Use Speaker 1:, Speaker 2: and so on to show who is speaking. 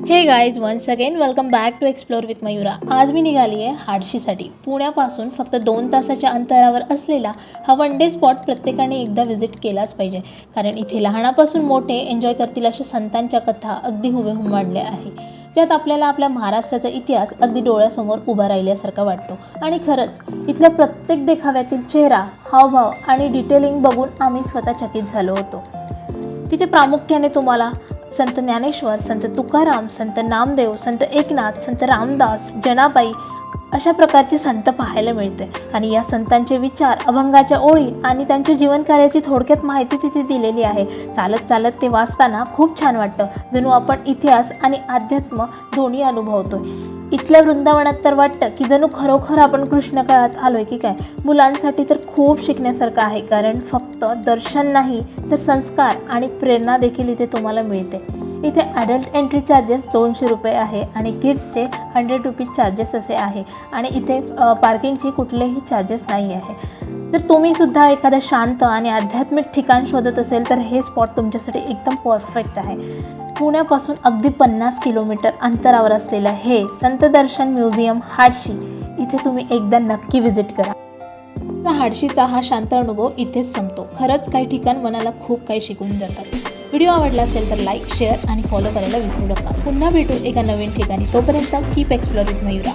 Speaker 1: हे guys once again welcome back to explore with Mayura. आज मी निघाली आहे हाडशीसाठी। पुण्यापासून फक्त 2 तासाच्या अंतरावर असलेला हा वन डे स्पॉट प्रत्येकाने एकदा व्हिजिट केलाच पाहिजे, कारण इथे लहानापासून मोठे एन्जॉय करतील अशा संतांच्या कथा अगदी हुबेहूब मांडल्या आहे, ज्यात आपल्याला आपल्या महाराष्ट्राचा इतिहास अगदी डोळ्यासमोर उभा राहिल्यासारखा वाटतो। आणि खरंच इथल्या प्रत्येक देखाव्यातील चेहरा, हावभाव आणि डिटेलिंग बघून आम्ही स्वतः चकित झालो होतो। तिथे प्रामुख्याने तुम्हाला संत ज्ञानेश्वर, संत तुकाराम, संत नामदेव, संत एकनाथ, संत रामदास, जनाबाई अशा प्रकारचे संत पाहायला मिळते। आणि या संतांचे विचार, अभंगाच्या ओळी आणि त्यांच्या जीवनकार्याची थोडक्यात माहिती तिथे दिलेली आहे। चालत चालत ते वाचताना खूप छान वाटतं, जणू आपण इतिहास आणि अध्यात्म दोन्ही अनुभवतोय। इथल्या वृंदावनात तर वाटतं की जणू खरोखर आपण कृष्ण काळात आलोय की काय। मुलांसाठी तर खूप शिकण्यासारखं आहे, कारण फक्त दर्शन नाही तर संस्कार आणि प्रेरणा देखील इथे तुम्हाला मिळते। इथे ॲडल्ट एंट्री चार्जेस 200 रुपये आहे आणि किड्सचे 100 रुपीज चार्जेस असे आहे। आणि इथे पार्किंगची कुठलेही चार्जेस नाही आहे। जर तुम्ही सुद्धा एखादं शांत आणि आध्यात्मिक ठिकाण शोधत असेल तर हे स्पॉट तुमच्यासाठी एकदम परफेक्ट आहे। पुण्यापासून अगदी 50 किलोमीटर अंतरावर असलेलं हे संत दर्शन म्युझियम हाडशी, इथे तुम्ही एकदा नक्की व्हिजिट करा। हाडशीचा हा शांत अनुभव इथेच संपतो। खरंच काही ठिकाण मनाला खूप काही शिकवून जातात। व्हिडिओ आवडला असेल तर लाईक, शेअर आणि फॉलो करायला विसरू नका। पुन्हा भेटू एका नवीन ठिकाणी। तोपर्यंत कीप एक्सप्लोर विथ मयुरा।